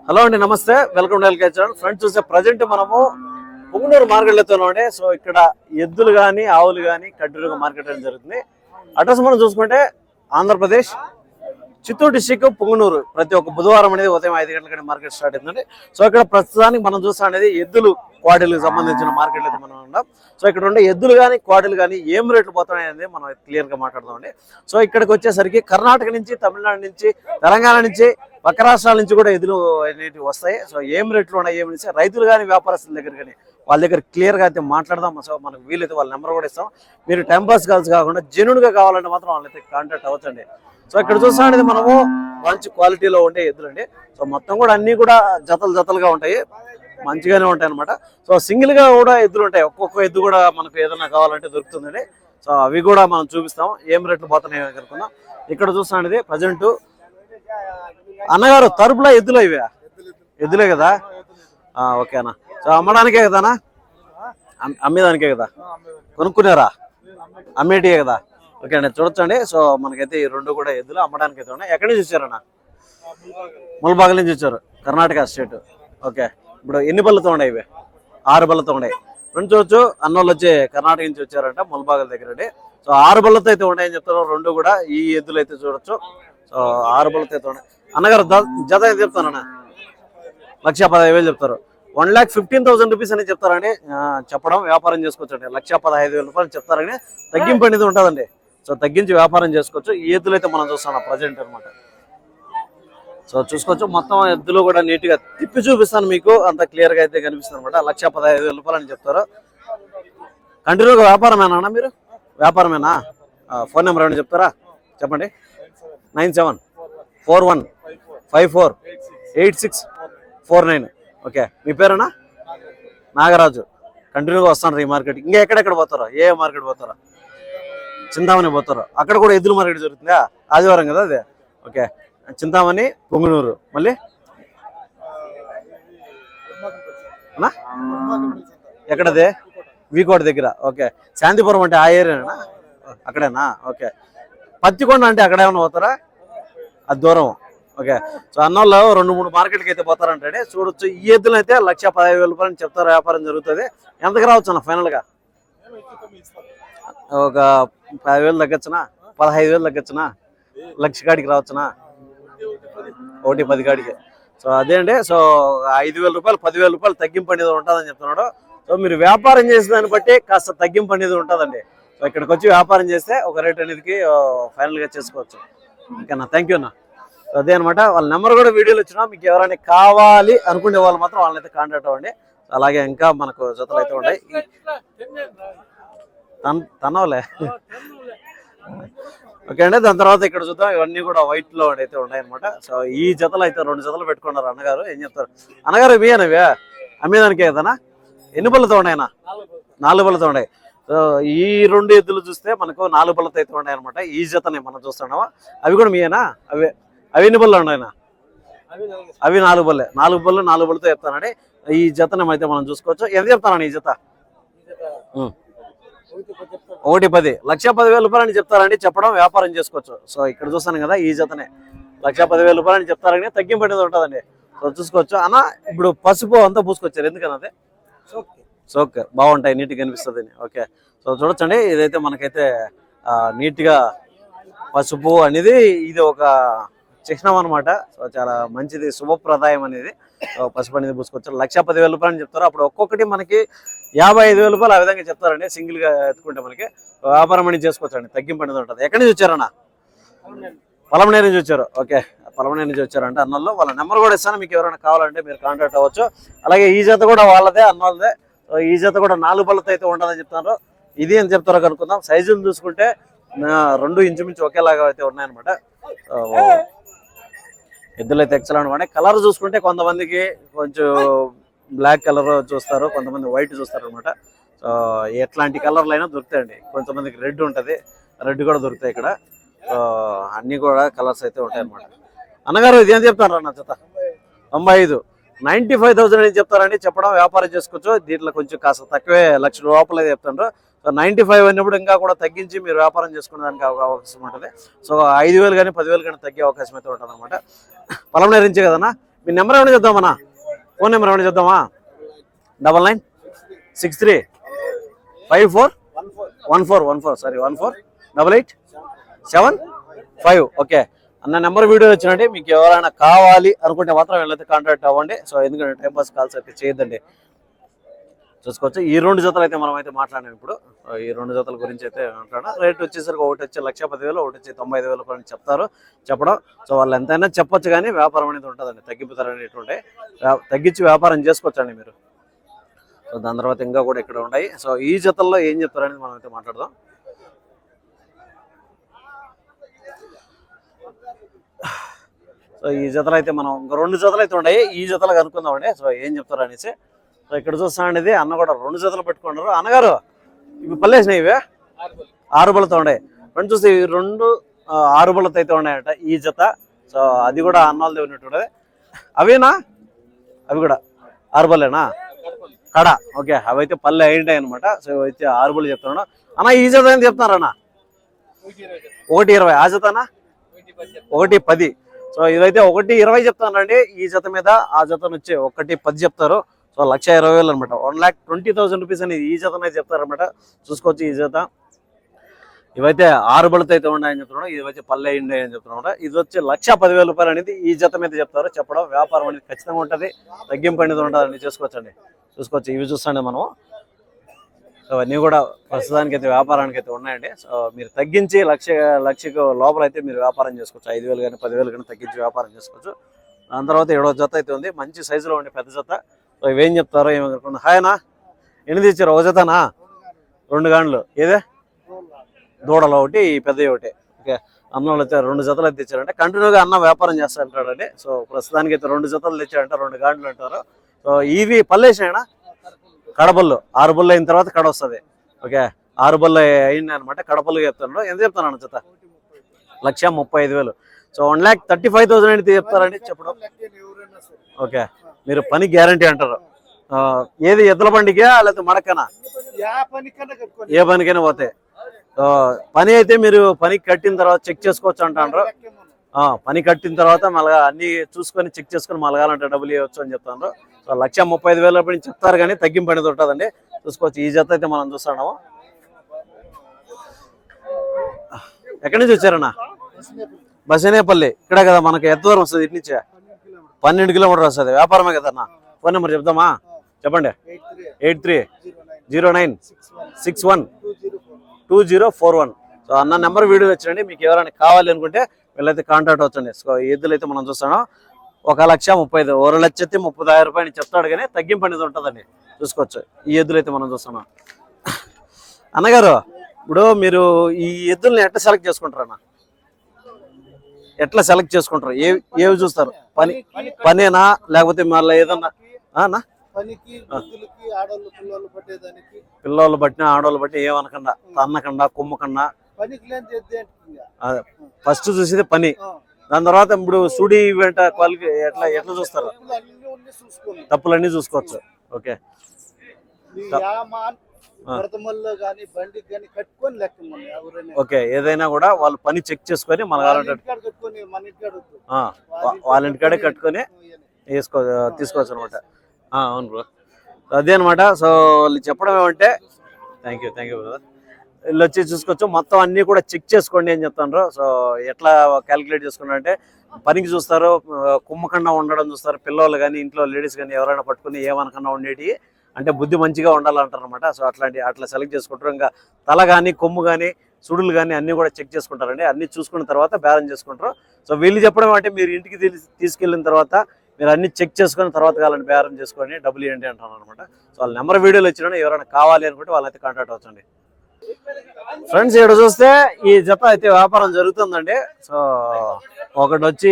Hello అండి, నమస్తే. Welcome to LK channel. Friends, చూస్తే ప్రజెంట్ మనము పుంగనూరు మార్కెట్లోనే. సో ఇక్కడ ఎద్దులు కానీ ఆవులు కానీ కడ్డూరుగా మార్కెట్ అనేది జరుగుతుంది. అడ్రస్ మనం చూసుకుంటే ఆంధ్రప్రదేశ్ చిత్తూరు డిస్టిక్ పుంగనూరు. ప్రతి ఒక్క బుధవారం అనేది ఉదయం 5 గంటలకి మార్కెట్ స్టార్ట్ అవుతుందండి. సో ఇక్కడ ప్రస్తుతానికి మనం చూస్తా అనేది ఎద్దులు క్వాడీలకు సంబంధించిన మార్కెట్ అయితే మనం ఉన్నాం. సో ఇక్కడ ఉండే ఎద్దులు కానీ క్వాడీలు కానీ ఏం రేట్లు పోతున్నాయి అనేది మనం క్లియర్గా మాట్లాడదామండి. సో ఇక్కడికి వచ్చేసరికి కర్ణాటక నుంచి, తమిళనాడు నుంచి, తెలంగాణ నుంచి, పక్క రాష్ట్రాల నుంచి కూడా ఎద్దులు అనేవి వస్తాయి. సో ఏం రేట్లు ఉన్నాయి ఏమి నుంచి రైతులు కానీ వ్యాపారస్తుల దగ్గర కానీ వాళ్ళ దగ్గర క్లియర్గా అయితే మాట్లాడదాం. సో మనకు వీలైతే వాళ్ళ నెంబర్ కూడా ఇస్తాం. మీరు టైం పాస్ కాల్స్ కాకుండా జెన్యూన్గా కావాలంటే మాత్రం వాళ్ళైతే కాంటాక్ట్ అవ్వచ్చండి. సో ఇక్కడ చూస్తా అనేది మనము మంచి క్వాలిటీలో ఉండే ఎద్దులు అండి. సో మొత్తం కూడా అన్ని కూడా జతలుగా ఉంటాయి, మంచిగానే ఉంటాయి అనమాట. సో సింగిల్ గా కూడా ఎద్దులు ఉంటాయి. ఒక్కొక్క ఎద్దు కూడా మనకు ఏదైనా కావాలంటే దొరుకుతుందండి. సో అవి కూడా మనం చూపిస్తాం, ఏం రేట్లు పోతున్నాయి కనుక్కుందాం. ఇక్కడ చూస్తా అనేది ప్రజెంట్ అన్నగారు తరుపులా ఎద్దులు ఇవే ఎద్దులే కదా? ఓకే అన్న. సో అమ్మడానికే కదానా? అమ్మేదానికే కదా? కొనుక్కున్నారా? అమ్మేటియే కదా? ఓకే అండి, చూడొచ్చండి. సో మనకైతే ఈ రెండు కూడా ఎద్దులు అమ్మడానికి అయితే ఉన్నాయి. ఎక్కడి నుంచి వచ్చారన్న? ముల్బాగల్ నుంచి వచ్చారు, కర్ణాటక స్టేట్. ఓకే, ఇప్పుడు ఎన్ని బళ్ళతో ఉన్నాయి ఇవి? 6 బళ్ళతో ఉన్నాయి. రెండు చూడొచ్చు, అన్నోళ్ళు వచ్చి కర్ణాటక నుంచి వచ్చారంట, ముల్బాగల్ దగ్గర అండి. సో 6 బళ్ళతో అయితే ఉన్నాయని చెప్తారు రెండు కూడా. ఈ ఎద్దులు అయితే చూడొచ్చు. సో 6 బళ్ళతో అయితే ఉన్నాయి. అన్నగారు జత అయితే చెప్తానన్న 1,15,000 చెప్తారు. 1,15,000 రూపీస్ అని చెప్తారండి. చెప్పడం వ్యాపారం చేసుకోవచ్చండి. 1,15,000 రూపాయలు చెప్తారని తగ్గింపు అనేది ఉంటుందండి. సో తగ్గించి వ్యాపారం చేసుకోవచ్చు. ఈ ఎద్దులు అయితే మనం చూస్తాం ప్రజెంట్ అనమాట. సో చూసుకోవచ్చు, మొత్తం ఎద్దులు కూడా నీట్ గా తిప్పి చూపిస్తాను మీకు, అంత క్లియర్ గా అయితే కనిపిస్తుంది అనమాట. 1,15,000 రూపాయలు అని చెప్తారు. కంటిన్యూగా వ్యాపారమేనా అన్న మీరు? వ్యాపారమేనా? ఫోన్ నెంబర్ ఏమైనా చెప్తారా? చెప్పండి. 9741548649. ఓకే, మీ పేరేనా? నాగరాజు. కంటిన్యూగా వస్తాను ఈ మార్కెట్. ఇంకా ఎక్కడెక్కడ పోతారో? ఏ మార్కెట్ పోతారో? చింతామణి పోతారు. అక్కడ కూడా ఎద్దుల మార్కెట్ జరుగుతుందా? ఆదివారం కదా అదే. ఓకే, చింతామణి, పొంగునూరు, మళ్ళీ ఎక్కడదే? వీకోట దగ్గర. ఓకే, శాంతిపురం అంటే ఆ ఏరియానా? అక్కడేనా? ఓకే, పత్తికొండ అంటే అక్కడ ఏమైనా పోతారా? అది దూరం. ఓకే, సో అన్నోళ్ళు 2-3 మార్కెట్కి అయితే పోతారంటే చూడొచ్చు. ఈ ఎద్దులు అయితే 1,15,000 రూపాయలు చెప్తారు. వ్యాపారం జరుగుతుంది. ఎంతకు రావచ్చు అన్న ఫైనల్గా? ఒక 10,000 తగ్గచ్చునా? 15,000 తగ్గచ్చునా? 1,00,000 కాడికి రావచ్చునా? 1,10,000 కాడికి. సో అదే అండి. సో 5,000 రూపాయలు 10,000 రూపాయలు తగ్గింపు అనేది ఉంటుందని చెప్తున్నాడు. సో మీరు వ్యాపారం చేసే దాన్ని బట్టి కాస్త తగ్గింపు అనేది ఉంటుందండి. సో ఇక్కడికి వచ్చి వ్యాపారం చేస్తే ఒక రేట్ అనేది ఫైనల్గా చేసుకోవచ్చు. ఓకేనా? థ్యాంక్ యూ అన్న. సో అదే అనమాట. వాళ్ళ నెంబర్ కూడా వీడియోలో వచ్చినా, మీకు ఎవరైనా కావాలి అనుకునే వాళ్ళు మాత్రం వాళ్ళనైతే కాంటాక్ట్ అవ్వండి. అలాగే ఇంకా మనకు జతలు అయితే ఉన్నాయి. తనవలే. ఓకే అండి, దాని తర్వాత ఇక్కడ చూద్దాం. ఇవన్నీ కూడా వైట్ లో అయితే ఉన్నాయన్నమాట. సో ఈ జతలు అయితే 2 జతలు పెట్టుకున్నారు అన్నగారు. ఏం చెప్తారు అన్నగారు? ఇవి అనేవి అమ్మేదానికే కదనా? ఎన్ని బళ్ళతో ఉన్నాయన్నా? 4 బళ్ళతో ఉన్నాయి. సో ఈ 2 ఎద్దులు చూస్తే మనకు 4 బళ్ళతో అయితే ఉన్నాయి అనమాట. ఈ జతనే మనం చూస్తున్నావా? అవి కూడా మీయేనా? అవి ఎన్ని బళ్ళు ఉన్నాయన్నా? అవి 4 బళ్ళే. 4 బళ్ళు 4 బళ్ళతో చెప్తానండి. ఈ జతనే అయితే మనం చూసుకోవచ్చు. ఎంత చెప్తానండి ఈ జత? 1,10,000. 1,10,000 రూపాయలు అని చెప్తారండి. చెప్పడం వ్యాపారం చేసుకోవచ్చు. సో ఇక్కడ చూస్తాను కదా, ఈ జతనే 1,10,000 రూపాయలు అని చెప్తారని తగ్గింపు అనేది ఉంటుందండి. సో చూసుకోవచ్చు అన్న. ఇప్పుడు పసుపు అంతా పూసుకొచ్చారు, ఎందుకని? అదే సోక్ బాగుంటాయి, నీట్గా కనిపిస్తుంది. ఓకే, సో చూడొచ్చండి. ఇదైతే మనకైతే నీట్గా పసుపు అనేది ఇది ఒక చిహ్నం అనమాట. సో చాలా మంచిది, శుభప్రదాయం అనేది. పసుపు అనేది పూసుకోవచ్చు. 1,10,000 రూపాయలు అని చెప్తారు. అప్పుడు ఒక్కొక్కటి మనకి 55,000 రూపాయలు ఆ విధంగా చెప్తారండి. సింగిల్ గా ఎత్తుకుంటే మనకి వ్యాపారం అనేది చేసుకోవచ్చండి. తగ్గింపు అనేది ఉంటుంది. ఎక్కడి నుంచి వచ్చారన్న? పలమనేరు నుంచి వచ్చారు. ఓకే, పలమనేరు నుంచి వచ్చారంటే అన్నోళ్ళు. వాళ్ళ నెంబర్ కూడా ఇస్తాను, మీకు ఎవరైనా కావాలంటే మీరు కాంటాక్ట్ అవ్వచ్చు. అలాగే ఈ జత కూడా వాళ్ళదే, అన్నోళ్ళదే. ఈ జత కూడా 4 బళ్ళతో అయితే ఉంటుందని చెప్తున్నారు. ఇది అని చెప్తారో కనుక్కుందాం. సైజులు చూసుకుంటే 2 ఇంచుమించు ఒకేలాగా అయితే ఉన్నాయన్నమాట. ఎద్దులు అయితే ఎక్సలెంట్ అనమాట. కలర్ చూసుకుంటే కొంతమందికి కొంచెం బ్లాక్ కలర్ చూస్తారు, కొంతమంది వైట్ చూస్తారు అనమాట. సో ఎట్లాంటి కలర్లు అయినా దొరుకుతాయండి. కొంతమందికి రెడ్ ఉంటుంది, రెడ్ కూడా దొరుకుతాయి ఇక్కడ. సో అన్ని కూడా కలర్స్ అయితే ఉంటాయి అనమాట. అన్నగారు ఇది ఏం చెప్తారు అన్న జత? 95. 95,000 అని చెప్తారండి. చెప్పడం వ్యాపారం చేసుకోవచ్చు. దీంట్లో కొంచెం కాస్త తక్కువే, 1,00,000 లోపల చెప్తారు. సో 95 అన్నప్పుడు ఇంకా కూడా తగ్గించి మీరు వ్యాపారం చేసుకునే దానికి అవకాశం ఉంటుంది. సో 5,000 కానీ 10,000 కానీ తగ్గే అవకాశం అయితే ఉంటుంది అనమాట. పలమనేరు నుంచే కదన్నా? మీ నెంబర్ ఏమైనా చెప్దామన్నా? ఫోన్ నెంబర్ ఏమైనా చెప్దామా? 9963541414 సారీ 148875. ఓకే అన్న నెంబర్ వీడియో వచ్చినట్టు మీకు ఎవరైనా కావాలి అనుకుంటే మాత్రం వీళ్ళైతే కాంటాక్ట్ అవ్వండి. సో ఎందుకంటే టైంపాస్ కాల్స్ అయితే చేయొద్దండి. చూసుకోవచ్చు. ఈ 2 జతలు అయితే మనం అయితే మాట్లాడాం ఇప్పుడు. ఈ 2 జతల గురించి అయితే మాట్లాడాం. రేట్ వచ్చేసరికి ఒకటి వచ్చి 1,10,000, ఒకటి వచ్చి 95,000 అని చెప్పడం. సో వాళ్ళు ఎంతైనా చెప్పొచ్చు కానీ వ్యాపారం అనేది ఉంటుందండి. తగ్గిపోతారు అనేటువంటి తగ్గించి వ్యాపారం చేసుకోవచ్చండి మీరు. సో దాని తర్వాత ఇంకా కూడా ఇక్కడ ఉన్నాయి. సో ఈ జతల్లో ఏం చెప్తారనేది మనం అయితే మాట్లాడదాం. సో ఈ జతలు అయితే మనం ఇంకా 2 జతలు అయితే ఉన్నాయి. ఈ జతలు కనుక్కుందామండి. సో ఏం చెప్తారు అనేసి. సో ఇక్కడ చూస్తానండి అన్న కూడా 2 జతలు పెట్టుకున్నారు. అన్నగారు ఇవి పల్లేసినాయి, ఇవే 6 బళ్ళతో ఉన్నాయి. ఫ్రెండ్స్ చూస్తే ఇవి 2 6 బళ్ళతో అయితే ఉన్నాయంట ఈ జత. సో అది కూడా అన్నోళ్ళది ఉన్నట్టు. అవేనా? అవి కూడా 6 బళ్ళేనా? కడ. ఓకే అవి అయితే పల్లె అయింటాయి అనమాట. సో అయితే 6 బళ్ళు చెప్తున్నాను అన్న. ఈ జత ఏం చెప్తున్నారన్నా? 1,20. ఆ జతనా? 1,10. సో ఇదైతే 1,20 చెప్తానండి ఈ జత మీద. ఆ జతను వచ్చి 1,10 చెప్తారు. సో 1,20,000 అనమాట. 1,20,000 రూపీస్ అని ఈ జతనైతే చెప్తారనమాట. చూసుకోవచ్చు ఈ జత. ఇవైతే 6 బళ్ళతో అయితే ఉన్నాయని చెప్తున్నాడు. ఇవైతే పల్లె అయిండే అని చెప్తున్నాడు. ఇది వచ్చి 1,10,000 రూపాయలు అనేది ఈ జత మీద చెప్తారు. చెప్పడం వ్యాపారం అనేది ఖచ్చితంగా ఉంటుంది. తగ్గింపు అనేది ఉంటుందండి. చూసుకోవచ్చండి. చూసుకోవచ్చు. ఇవి చూస్తాండి మనం. సో అన్నీ కూడా ప్రస్తుతానికి అయితే వ్యాపారానికి అయితే ఉన్నాయండి. సో మీరు తగ్గించి లక్షకు లోపల అయితే మీరు వ్యాపారం చేసుకోవచ్చు. 5,000 కానీ 10,000 కానీ తగ్గించి వ్యాపారం చేసుకోవచ్చు. దాని తర్వాత 7వ జత అయితే ఉంది. మంచి సైజులో ఉండే పెద్ద జత. సో ఇవేం చెప్తారో ఏమనుకున్నా. హాయనా ఎన్ని తెచ్చారు? ఒక జతనా? 2 గాండ్లు. ఏదే దూడలు ఒకటి, పెద్దవి ఒకటి. ఓకే అన్న అయితే 2 జతలు అయితే తెచ్చారంటే కంటిన్యూగా అన్న వ్యాపారం చేస్తారంటాడండి. సో ప్రస్తుతానికి అయితే 2 జతలు తెచ్చారంట. 2 గాండ్లు అంటారు. సో ఇవి పల్లేసినాయనా? కడపళ్ళు. 6 బళ్ళు అయిన తర్వాత కడ వస్తుంది. ఓకే 6 బళ్ళు అయింది అనమాట. కడపళ్ళు చెప్తాను. ఎంత చెప్తాను అన్న జత? 1,35,000. సో 1,35,000 అయితే చెప్తారండి చెప్పడం. ఓకే మీరు పని గ్యారంటీ అంటారు. ఏది ఎద్దుల బండికా లేకపోతే మడకనా? ఏ పనికైనా పోతే. పని అయితే మీరు పని కట్టిన తర్వాత చెక్ చేసుకోవచ్చు అంటారు. పని కట్టిన తర్వాత మళ్ళీ అన్ని చూసుకొని చెక్ చేసుకొని మలగాలంటే డబ్బులు ఇవ్వచ్చు అని చెప్తాను. సో 1,35,000 చెప్తారు కానీ తగ్గింపు అనేది ఉంటుందండి. చూసుకోవచ్చు. ఈ జత అయితే మనం చూస్తున్నాము. ఎక్కడి నుంచి వచ్చారన్నా? బసనేపల్లి. ఇక్కడ కదా మనకి ఎంత దూరం వస్తుంది? ఇటు నుంచే 12 కిలోమీటర్ వస్తుంది. వ్యాపారమే కదన్నా. ఫోన్ నెంబర్ చెప్దామా? చెప్పండి. 8309612041. సో అన్న నెంబర్ వీడియో వచ్చినండి. మీకు ఎవరైనా కావాలి అనుకుంటే వీళ్ళైతే కాంటాక్ట్ అవచ్చండి. సో ఎద్దులు అయితే మనం చూస్తాను. 1,30,000 1,30,000 రూపాయలు చెప్తాడు కానీ తగ్గింపు అనేది ఉంటుందండి. చూసుకోవచ్చు. ఈ ఎద్దులు అయితే మనం చూస్తున్నాం. అన్నగారు ఇప్పుడు మీరు ఈ ఎద్దుల్ని ఎట్లా సెలెక్ట్ చేసుకుంటారన్నా? ఎట్లా సెలెక్ట్ చేసుకుంటారు? ఏవి చూస్తారు? పనేనా లేకపోతే మళ్ళీ ఏదన్నా పిల్లలు బట్టిన ఆడవాళ్ళు బట్టి ఏమనకుండా తన్నకుండా కుమ్మకుండా ఫస్ట్ చూసేది పని. దాని తర్వాత ఇప్పుడు సుడి వెంట క్వాలిటీ ఎట్లా చూస్తారు? తప్పులన్నీ చూసుకోవచ్చు. ఓకే ఓకే ఏదైనా కూడా వాళ్ళు పని చెక్ చేసుకొని మన వాళ్ళ ఇంటికాడే కట్టుకొని తీసుకోవచ్చు అనమాట. అవును బ్రో అదే అనమాట. సో వాళ్ళు చెప్పడం ఏమంటే థ్యాంక్ యూ బ్రదర్. వీళ్ళు వచ్చి చూసుకోవచ్చు. మొత్తం అన్ని కూడా చెక్ చేసుకోండి అని చెప్తాను. సో ఎట్లా క్యాలిక్యులేట్ చేసుకున్నా అంటే పనికి చూస్తారు, కుమ్మకన్నా ఉండడం చూస్తారు. పిల్లలు కానీ ఇంట్లో లేడీస్ కానీ ఎవరైనా పట్టుకుని ఏమనకన్నా ఉండేటి అంటే బుద్ధి మంచిగా ఉండాలంటారు అనమాట. సో అట్లా సెలెక్ట్ చేసుకుంటారు. ఇంకా తల కానీ కొమ్ము కానీ సుడులు కానీ అన్నీ కూడా చెక్ చేసుకుంటారండి. అన్ని చూసుకున్న తర్వాత బ్యాలెన్స్ చేసుకుంటారు. సో వీళ్ళు చెప్పడం అంటే మీరు ఇంటికి తీసుకెళ్ళిన తర్వాత మీరు అన్ని చెక్ చేసుకున్న తర్వాత కావాలని బేరం చేసుకొని డబ్బులు ఇవ్వండి అంటాను అనమాట. సో వాళ్ళ నెంబర్ వీడియోలు ఇచ్చినా ఎవరైనా కావాలి అనుకుంటే వాళ్ళైతే కాంటాక్ట్ అవ్వచ్చండి. ఫ్రెండ్స్ ఇక్కడ చూస్తే ఈ జత అయితే వ్యాపారం జరుగుతుందండి. సో ఒకటి వచ్చి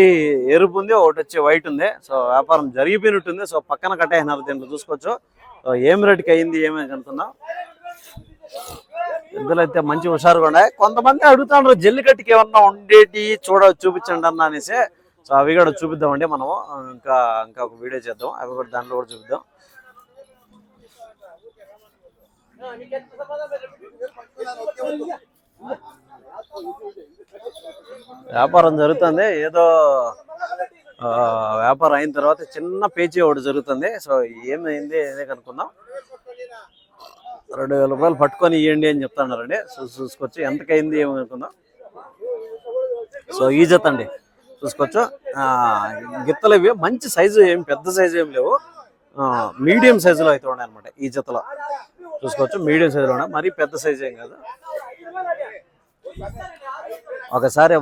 ఎరుపు ఉంది, ఒకటి వచ్చి వైట్ ఉంది. సో వ్యాపారం జరిగిపోయినట్టుంది. సో పక్కన కట్టేసినారు. దీంట్లో చూసుకోవచ్చు. ఏం రేటుకి అయింది ఏమేమి కనుక్కుందాం. ఇందులో అయితే మంచి హుషారుగా ఉన్నాయి. కొంతమంది అడుగుతున్నారు జల్లికట్టుకి ఏమన్నా ఉండేటి చూపించండి అన్న అనేసి. సో అవి కూడా చూపిద్దామండి మనము. ఇంకా ఒక వీడియో చేద్దాం. అవి కూడా దాంట్లో కూడా చూపిద్దాం. వ్యాపారం జరుగుతుంది. ఏదో వ్యాపారం అయిన తర్వాత చిన్న పేచీ ఒకటి జరుగుతుంది. సో ఏమైంది అదే కనుక్కుందాం. 2,000 రూపాయలు పట్టుకొని ఇవ్వండి అని చెప్తున్నారండి. చూసుకొచ్చి ఎంతకైంది ఏమో కనుక్కుందాం. సో ఈ జత అండి చూసుకోవచ్చు. గిత్తలు ఇవి మంచి సైజు, ఏం పెద్ద సైజు ఏం లేవు, మీడియం సైజులో అయితే ఉన్నాయి అనమాట. ఈ జతలో చూసుకోవచ్చు మీడియం సైజులో ఉన్నాయి, మరీ పెద్ద సైజు ఏం కాదు. ఒకసారి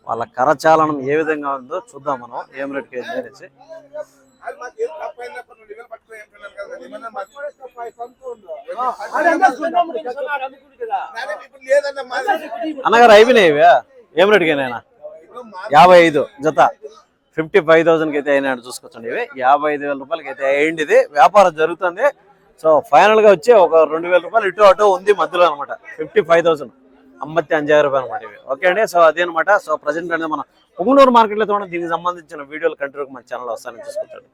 వాళ్ళ కరచాలనం ఏ విధంగా ఉందో చూద్దాం మనం, ఏం రేట్కి ఏంటి అనేసి. అన్నగారు అయిపోయినాయి ఇవే, ఏం రేటుకి అయినా? 55 జత, 55,000కి అయితే అయినాడు. చూసుకోవచ్చండి ఇవి 55,000 రూపాయలకి అయితే అయ్యింది. ఇది వ్యాపారం జరుగుతుంది. సో ఫైనల్ గా వచ్చి ఒక 2,000 రూపాయలు ఇటు అటు ఉంది మధ్యలో అనమాట. 55,000 55,000 రూపాయలు అనమాట ఇవి. ఓకే అండి. సో అదే అనమాట. సో ప్రజెంట్ అనేది మన పుంగనూరు మార్కెట్లో దీనికి సంబంధించిన వీడియోలు కంటిన్యూ మన ఛానల్ వస్తానని చూసుకుంటాను.